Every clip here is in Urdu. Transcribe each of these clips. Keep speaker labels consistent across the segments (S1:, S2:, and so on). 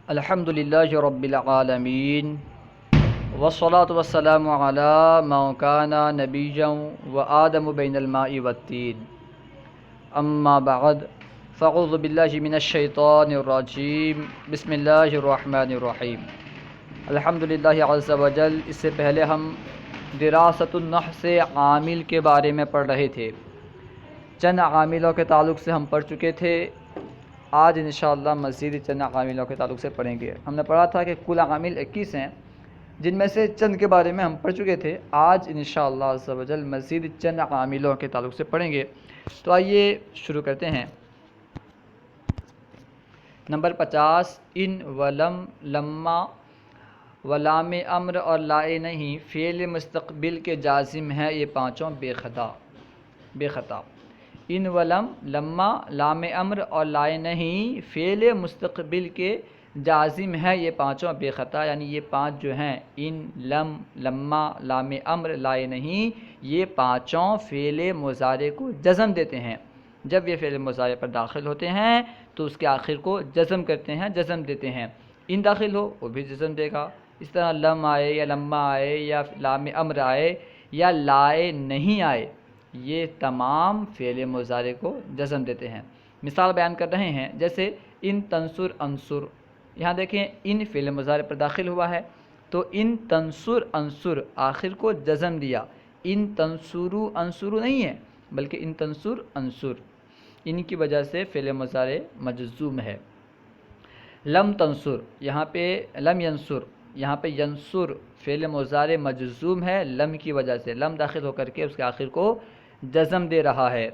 S1: الحمدللہ رب العالمین والصلاة والسلام علی من کان نبیا وآدم بین الماء والطین اما بعد فاعوذ باللہ من الشیطان الرجیم بسم اللہ الرحمن الرحیم الحمدللہ عز وجل۔ اس سے پہلے ہم دراست النحس عامل کے بارے میں پڑھ رہے تھے، چند عاملوں کے تعلق سے ہم پڑھ چکے تھے۔ آج انشاءاللہ مزید چند عاملوں کے تعلق سے پڑھیں گے۔ ہم نے پڑھا تھا کہ کل عامل 21 ہیں، جن میں سے چند کے بارے میں ہم پڑھ چکے تھے۔ آج انشاءاللہ عز و جل مزید چند عاملوں کے تعلق سے پڑھیں گے۔ تو آئیے شروع کرتے ہیں۔ نمبر 50، ان ولم، لما، ولام امر اور لائے نہیں فعل مستقبل کے جازم ہیں، یہ پانچوں بے خطا۔ ان ولم، لما، لام امر اور لائے نہیں فعل مستقبل کے جازم ہے، یہ پانچوں بے خطا، یعنی یہ پانچ جو ہیں ان، لم، لما، لام امر، لائے نہیں، یہ پانچوں فعل مضارع کو جزم دیتے ہیں۔ جب یہ فعل مضارع پر داخل ہوتے ہیں تو اس کے آخر کو جزم کرتے ہیں، جزم دیتے ہیں۔ ان داخل ہو وہ بھی جزم دے گا، اس طرح لم آئے یا لما آئے یا لام امر آئے یا لائے نہیں آئے، یہ تمام فعل مضارع کو جزم دیتے ہیں۔ مثال بیان کر رہے ہیں، جیسے ان تنصر انصر، یہاں دیکھیں ان فعل مضارع پر داخل ہوا ہے تو ان تنصر انصر آخر کو جزم دیا۔ ان تنصرو انصرو نہیں ہے بلکہ ان تنصر انصر، ان کی وجہ سے فعل مضارع مجزوم ہے۔ لم تنصر، یہاں پہ لم ینصر، یہاں پہ ینصر فعل مضارع مجزوم ہے لم کی وجہ سے، لم داخل ہو کر کے اس کے آخر کو جزم دے رہا ہے۔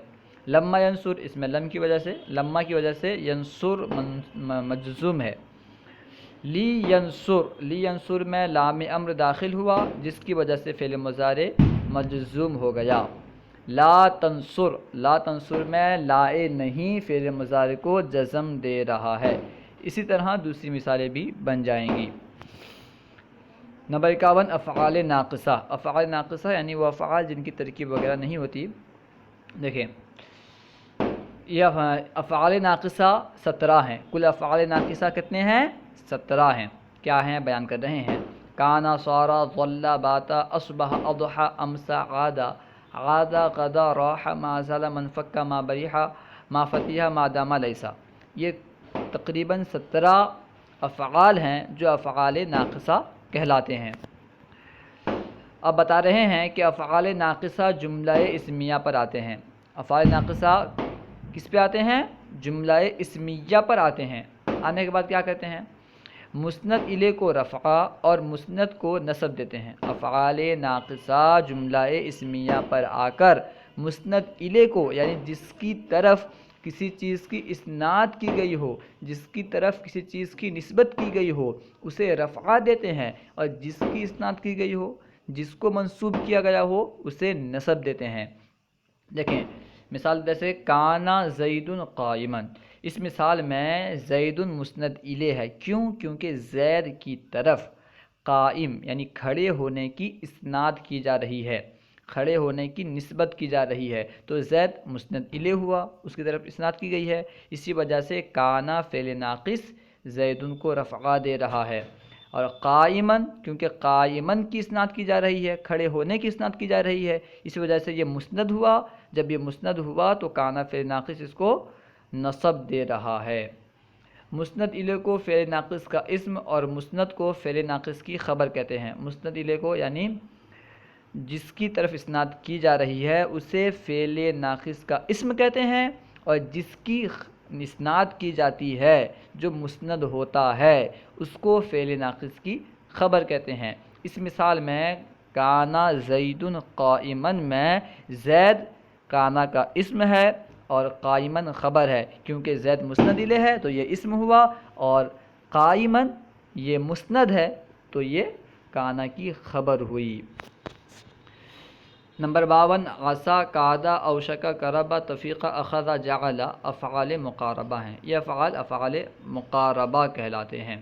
S1: لما ینصر، اس میں لم کی وجہ سے، لما کی وجہ سے ینصر مجزوم ہے۔ لی ینصر، لی ینصر میں لام امر داخل ہوا جس کی وجہ سے فعل مضارع مجزوم ہو گیا۔ لا تنصر، لا تنصر میں لائے نہیں فعل مضارع کو جزم دے رہا ہے۔ اسی طرح دوسری مثالیں بھی بن جائیں گی۔ نمبر 51، افعال ناقصہ۔ افعال ناقصہ یعنی وہ افعال جن کی ترکیب وغیرہ نہیں ہوتی۔ دیکھیں یہ افعال ناقصہ 17 ہیں، کل افعال ناقصہ کتنے ہیں؟ 17 ہیں۔ کیا ہیں؟ بیان کر رہے ہیں۔ کانا، صارا، ظل، باتا، اصبح، اضحى، امسى، عادا، عادا، غدا، راح، ما زال، منفک، ما بریحا، ما فتح، ما دام، لیسا۔ یہ تقریباً 17 افعال ہیں جو افعال ناقصہ کہلاتے ہیں۔ اب بتا رہے ہیں کہ افعال ناقصہ جملہ اسمیہ پر آتے ہیں۔ افعال ناقصہ کس پہ آتے ہیں؟ جملہ اسمیہ پر آتے ہیں۔ آنے کے بعد کیا کرتے ہیں؟ مسند الیہ کو رفع اور مسند کو نصب دیتے ہیں۔ افعال ناقصہ جملہ اسمیہ پر آ کر مسند الیہ کو، یعنی جس کی طرف کسی چیز کی اسناد کی گئی ہو، جس کی طرف کسی چیز کی نسبت کی گئی ہو اسے رفع دیتے ہیں، اور جس کی اسناد کی گئی ہو، جس کو منسوب کیا گیا ہو اسے نصب دیتے ہیں۔ دیکھیں مثال جیسے کانا زید قائما، اس مثال میں زید مسند الیہ ہے، کیوں؟ کیونکہ زید کی طرف قائم یعنی کھڑے ہونے کی اسناد کی جا رہی ہے، کھڑے ہونے کی نسبت کی جا رہی ہے، تو زید مسند الیہ ہوا، اس کی طرف اسناد کی گئی ہے، اسی وجہ سے کانا فعل ناقص زید کو رفع دے رہا ہے۔ اور قائمن، کیونکہ قائمن کی اسناد کی جا رہی ہے، کھڑے ہونے کی اسناد کی جا رہی ہے، اس وجہ سے یہ مسند ہوا۔ جب یہ مسند ہوا تو کانا فعل ناقص اس کو نصب دے رہا ہے۔ مسند الیہ کو فعل ناقص کا اسم اور مسند کو فعل ناقص کی خبر کہتے ہیں۔ مسند الیہ کو یعنی جس کی طرف اسناد کی جا رہی ہے اسے فعل ناقص کا اسم کہتے ہیں، اور جس کی اسناد کی جاتی ہے جو مسند ہوتا ہے اس کو فعل ناقص کی خبر کہتے ہیں۔ اس مثال میں کانا زید قائمن میں زید کانا کا اسم ہے اور قائمن خبر ہے، کیونکہ زید مسند الیہ ہے تو یہ اسم ہوا، اور قائمن یہ مسند ہے تو یہ کانا کی خبر ہوئی۔ نمبر 52، عصا، کادا، اوشکا، کربا، تفیقہ، اخذا، جعل افعال مقاربہ ہیں۔ یہ افعال مقاربہ کہلاتے ہیں۔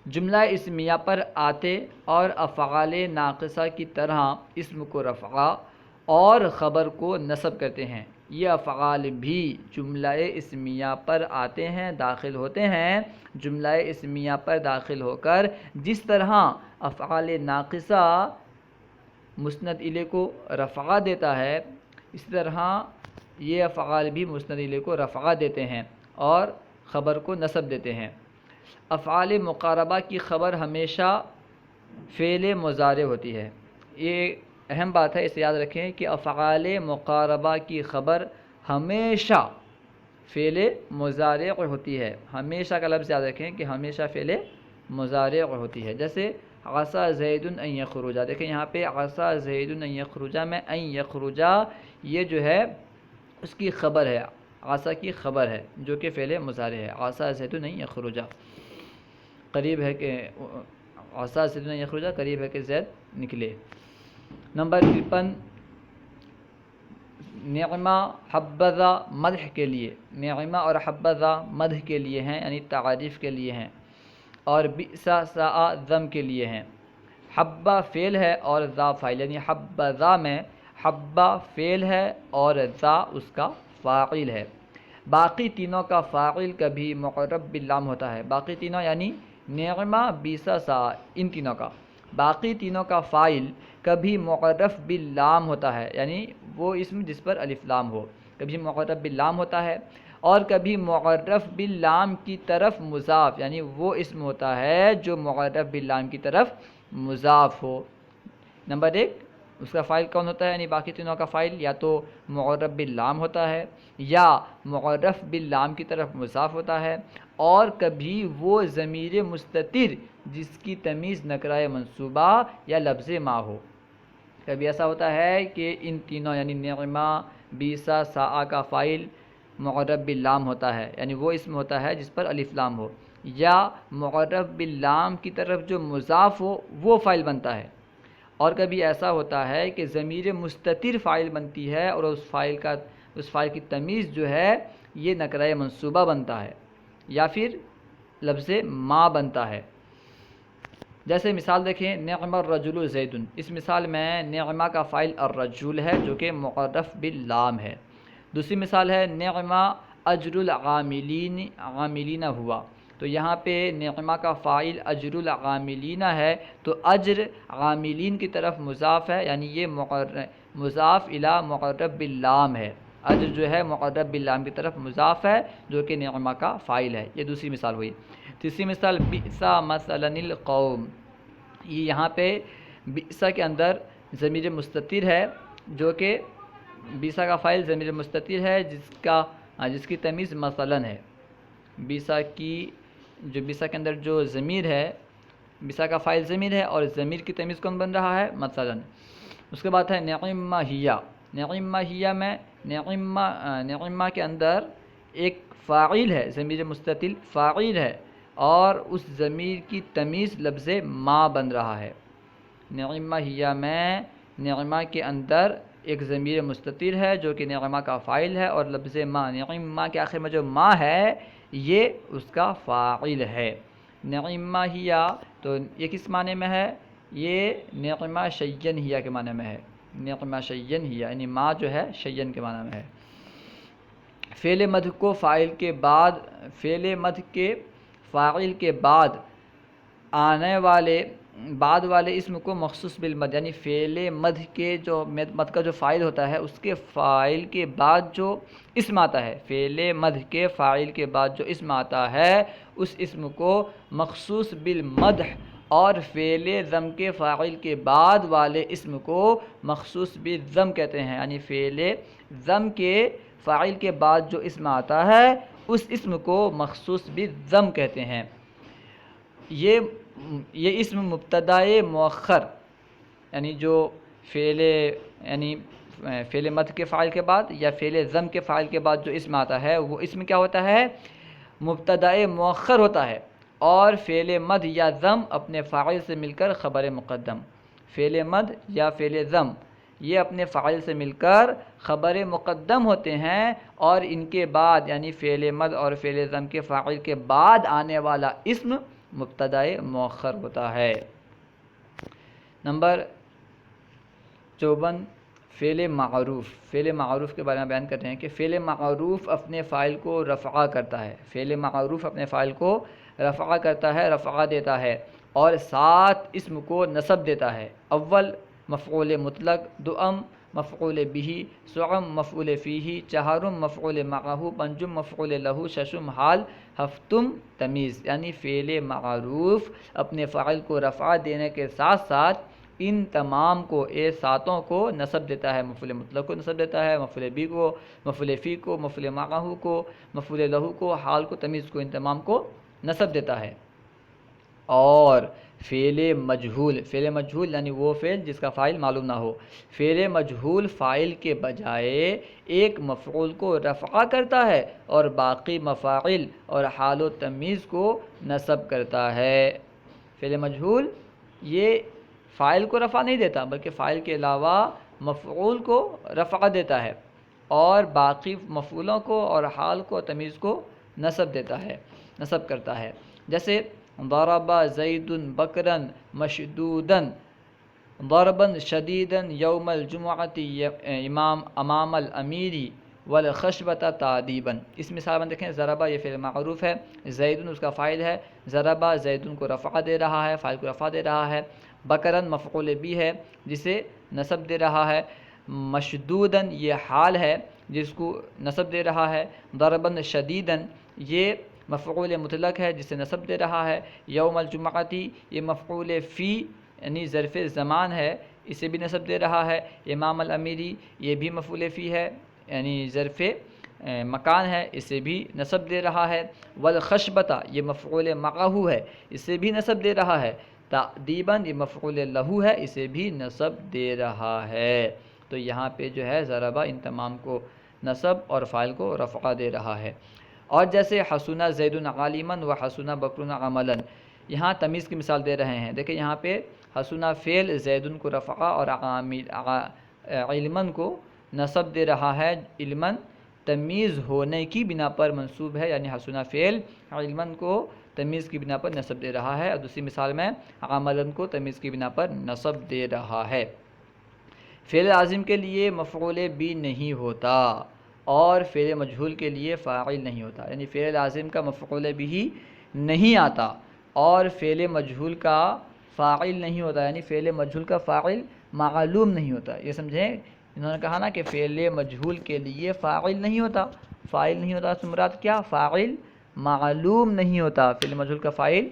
S1: جملہ اسمیہ پر آتے اور افعال ناقصہ کی طرح اسم کو رفع اور خبر کو نصب کرتے ہیں۔ یہ افعال بھی جملہ اسمیہ پر آتے ہیں، داخل ہوتے ہیں، جملہ اسمیہ پر داخل ہو کر جس طرح افعال ناقصہ مسند الیہ کو رفعہ دیتا ہے، اس طرح یہ افعال بھی مسند الیہ کو رفعہ دیتے ہیں اور خبر کو نصب دیتے ہیں۔ افعال مقاربہ کی خبر ہمیشہ فعل مضارع ہوتی ہے۔ یہ اہم بات ہے، اسے یاد رکھیں کہ افعال مقاربہ کی خبر ہمیشہ فعل مضارع ہوتی ہے۔ ہمیشہ کا لفظ یاد رکھیں کہ ہمیشہ فعل مضارع ہوتی ہے۔ جیسے عسیٰ زید ان یخرج، دیکھیں یہاں پہ عسیٰ زید ان یخرج میں ان یخرج یہ جو ہے اس کی خبر ہے، عسیٰ کی خبر ہے جو کہ فعل مضارع ہے۔ عسیٰ زید ان یخرج، قریب ہے کہ عسیٰ زید ان یخرج، قریب ہے کہ زید نکلے۔ نمبر 53 نعمہ حبذا مدح کے لیے، نعمہ اور حبذا مدح کے لیے ہیں یعنی تعریف کے لیے ہیں، اور بئس ساء ذم کے لیے ہیں۔ حبہ فعل ہے اور ذا فاعل، یعنی حبذا میں حبہ فعل ہے اور ذا اس کا فاعل ہے۔ باقی تینوں کا فاعل کبھی معرب باللام ہوتا ہے، باقی تینوں یعنی نعمہ بئس ساء، ان تینوں کا باقی تینوں کا فاعل کبھی معرف باللام ہوتا ہے، یعنی وہ اسم جس پر الف لام ہو، کبھی معرف باللام ہوتا ہے اور کبھی معرف باللام کی طرف مضاف، یعنی وہ اسم ہوتا ہے جو معرف باللام کی طرف مضاف ہو۔ نمبر 1 اس کا فاعل کون ہوتا ہے، یعنی باقی تینوں کا فاعل یا تو معرف باللام ہوتا ہے یا معرف باللام کی طرف مضاف ہوتا ہے، اور کبھی وہ ضمیر مستتر جس کی تمیز نکرہ منصوبہ یا لفظ ما ہو۔ کبھی ایسا ہوتا ہے کہ ان تینوں یعنی نعمہ بئس ساء کا فاعل معرف باللام ہوتا ہے، یعنی وہ اسم ہوتا ہے جس پر الف لام ہو، یا معرف باللام کی طرف جو مضاف ہو وہ فاعل بنتا ہے، اور کبھی ایسا ہوتا ہے کہ ضمیر مستتر فاعل بنتی ہے اور اس فاعل کی تمیز جو ہے یہ نکرہ منصوبہ بنتا ہے یا پھر لفظ ما بنتا ہے۔ جیسے مثال دیکھیں نعم الرجل زید، اس مثال میں نعمہ کا فاعل الرجل ہے جو کہ معرف باللام ہے۔ دوسری مثال ہے نعم اجر العاملین ہوا، تو یہاں پہ نعمہ کا فاعل اجر العاملین ہے تو اجر عاملین کی طرف مضاف ہے، یعنی یہ مضاف الی معرف باللام ہے، اجر جو ہے معرف باللام کی طرف مضاف ہے جو کہ نعمہ کا فاعل ہے۔ یہ دوسری مثال ہوئی۔ تیسری مثال بئس مثلا القوم، یہ یہاں پہ بئس کے اندر ضمیر مستتر ہے جو کہ بئس کا فاعل ضمیر مستتر ہے جس کی تمیز مثلا ہے۔ بئس کے اندر جو ضمیر ہے، بئس کا فاعل ضمیر ہے اور ضمیر کی تمیز کون بن رہا ہے؟ مثلا۔ اس کے بعد ہے نعمہ ہیا، نعمہ ہیا میں نعمہ کے اندر ایک فاعل ہے، ضمیر مستتر فاعل ہے اور اس ضمیر کی تمیز لفظ ما بن رہا ہے۔ نعمہ ہیا میں نعمہ کے اندر ایک ضمیر مستتر ہے جو کہ نعمہ کا فاعل ہے اور لفظ ما، نعمہ کے آخر میں جو ما ہے یہ اس کا فاعل ہے۔ نعمہ ہیا تو یہ کس معنی میں ہے؟ یہ نعمہ شیئن ہیا کے معنی میں ہے، نعمہ شیئن ہیا یعنی ما جو ہے شیئن کے معنی میں ہے۔ فعل مدح کو فاعل کے بعد، فعل مدح کے فاعل کے بعد آنے والے بعد والے اسم کو مخصوص بالمد، یعنی فعل مدح کے جو مدح کا جو فاعل ہوتا ہے اس کے فاعل کے بعد جو اسم آتا ہے، فعل مدح کے فاعل کے بعد جو اسم آتا ہے اس اسم کو مخصوص بالمدح، اور فعل ذم کے فاعل کے بعد والے اسم کو مخصوص بالذم کہتے ہیں، یعنی فعل ذم کے فاعل کے بعد جو اسم آتا ہے اس اسم کو مخصوص بالذم کہتے ہیں۔ یہ اسم مبتدائے مؤخر، یعنی جو فعل مدح کے فاعل کے بعد یا فعل ذم کے فاعل کے بعد جو اسم آتا ہے وہ اسم کیا ہوتا ہے؟ مبتدائے مؤخر ہوتا ہے، اور فعل مدح یا ذم اپنے فاعل سے مل کر خبر مقدم، فعل مدح یا فعل ذم یہ اپنے فاعل سے مل کر خبر مقدم ہوتے ہیں، اور ان کے بعد یعنی فعل مدح اور فعل ذم کے فاعل کے بعد آنے والا اسم مبتدائے مؤخر ہوتا ہے۔ نمبر 54 فعل معروف کے بارے میں بیان کر رہے ہیں کہ فعل معروف اپنے فاعل کو رفع کرتا ہے، فعل معروف اپنے فاعل کو رفع کرتا ہے، رفع دیتا ہے، اور ساتھ اسم کو نصب دیتا ہے۔ اول مفعول مطلق، دوم مفعول به، سوم مفعول فیہ، چہارم مفعول معہ، پنجم مفعول لہ، ششم حال، ہفتم تمیز۔ یعنی فعل معروف اپنے فاعل کو رفع دینے کے ساتھ ساتھ ان تمام کو، ساتوں کو نصب دیتا ہے، مفعول مطلق کو نصب دیتا ہے، مفعول بھی کو، مفعول فی کو، مفعول معہ کو، مفعول لہ کو، حال کو، تمیز کو، ان تمام کو نصب دیتا ہے۔ اور فعل مجہول یعنی وہ فعل جس کا فاعل معلوم نہ ہو، فعل مجہول فاعل کے بجائے ایک مفعول کو رفع کرتا ہے اور باقی مفاعل اور حال و تمیز کو نصب کرتا ہے۔ فعل مجہول یہ فاعل کو رفع نہیں دیتا بلکہ فاعل کے علاوہ مفعول کو رفع دیتا ہے اور باقی مفعولوں کو اور حال کو تمیز کو نصب دیتا ہے، نصب کرتا ہے۔ جیسے ضرب زید بکرا مشدودا، ضربا شدیدا یوم الجمعۃ امام الامیر والخشبۃ تعدیبا۔ اس مثال میں دیکھیں، ضربہ یہ فعل معروف ہے، زید اس کا فاعل ہے، ضربہ زید کو رفع دے رہا ہے، فاعل کو رفع دے رہا ہے، بکرا مفعول بھی ہے جسے نصب دے رہا ہے، مشدودا یہ حال ہے جس کو نصب دے رہا ہے، ضربا شدیدا یہ مفعول مطلق ہے جسے نصب دے رہا ہے، یوم الجمعتی یہ مفعول فی یعنی ظرف زمان ہے، اسے بھی نصب دے رہا ہے، امام الامیری یہ بھی مفعول فی ہے یعنی ظرف مکان ہے، اسے بھی نصب دے رہا ہے، والخشبۃ یہ مفعول معہ ہے، اسے بھی نصب دے رہا ہے، تعدیباً یہ مفعول لہ ہے، اسے بھی نصب دے رہا ہے۔ تو یہاں پہ جو ہے ضربہ ان تمام کو نصب اور فاعل کو رفع دے رہا ہے۔ اور جیسے حسن زید عالما و حسن بکر عملا، یہاں تمیز کی مثال دے رہے ہیں۔ دیکھیں یہاں پہ حسن فعل زید کو رفع اور علما کو نصب دے رہا ہے، علما تمیز ہونے کی بنا پر منصوب ہے، یعنی حسن فعل علما کو تمیز کی بنا پر نصب دے رہا ہے، اور دوسری مثال میں عملا کو تمیز کی بنا پر نصب دے رہا ہے۔ فعل لازم کے لیے مفعول بھی نہیں ہوتا اور فعل مجہول کے لیے فاعل نہیں ہوتا، یعنی فعل لازم کا مفعول بھی نہیں آتا اور فعل مجہول کا فاعل نہیں ہوتا، یعنی فعل مجہول کا فاعل معلوم نہیں ہوتا۔ یہ سمجھیں، انہوں نے کہا نا کہ فعل مجہول کے لیے فاعل نہیں ہوتا، فاعل نہیں ہوتا اس مراد کیا؟ فاعل معلوم نہیں ہوتا، فعل مجہول کا فاعل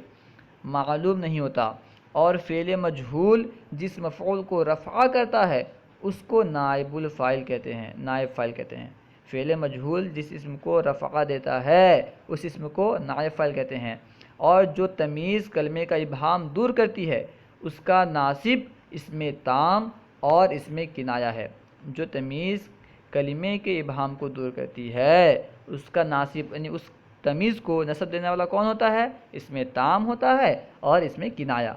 S1: معلوم نہیں ہوتا، اور فعل مجہول جس مفعول کو رفع کرتا ہے اس کو نائب الفاعل کہتے ہیں، نائب فاعل کہتے ہیں۔ فعل مجہول جس اسم کو رفع دیتا ہے اس اسم کو نائب فاعل کہتے ہیں، اور جو تمیز کلمے کا ابہام دور کرتی ہے اس کا ناصب اسم تام اور اسم کنایہ ہے۔ جو تمیز کلمے کے ابہام کو دور کرتی ہے اس کا ناصب یعنی اس تمیز کو نصب دینے والا کون ہوتا ہے؟ اسم تام ہوتا ہے اور اسم کنایہ۔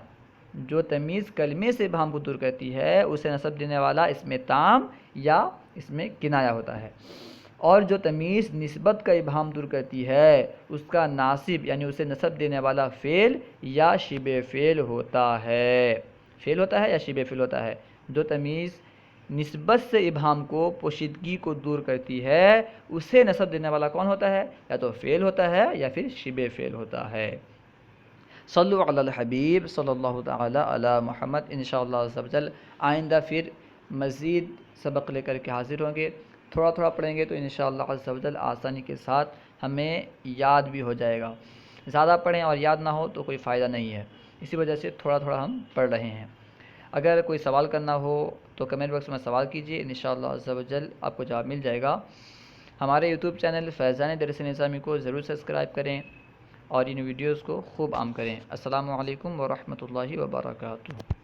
S1: جو تمیز کلمے سے ابہام کو دور کرتی ہے اسے نصب دینے والا اسم تام یا اسم کنایہ ہوتا ہے، اور جو تمیز نسبت کا ابہام دور کرتی ہے اس کا ناصب یعنی اسے نصب دینے والا فعل یا شبہ فعل ہوتا ہے۔ فعل ہوتا ہے یا شبہ فعل ہوتا ہے۔ جو تمیز نسبت سے ابہام کو، پوشیدگی کو دور کرتی ہے اسے نصب دینے والا کون ہوتا ہے؟ یا تو فعل ہوتا ہے یا پھر شبہ فعل ہوتا ہے۔ صلو علی الحبیب صلی اللہ تعالی علی محمد۔ انشاءاللہ عز و جل آئندہ پھر مزید سبق لے کر کے حاضر ہوں گے، تھوڑا تھوڑا پڑھیں گے تو انشاءاللہ عز و جل آسانی کے ساتھ ہمیں یاد بھی ہو جائے گا۔ زیادہ پڑھیں اور یاد نہ ہو تو کوئی فائدہ نہیں ہے، اسی وجہ سے تھوڑا تھوڑا ہم پڑھ رہے ہیں۔ اگر کوئی سوال کرنا ہو تو کمنٹ باکس میں سوال کیجیے، انشاءاللہ عز و جل آپ کو جواب مل جائے گا۔ ہمارے یوٹیوب چینل فیضان درس نظامی کو ضرور سبسکرائب کریں اور ان ویڈیوز کو خوب عام کریں۔ السلام علیکم ورحمۃ اللہ وبرکاتہ۔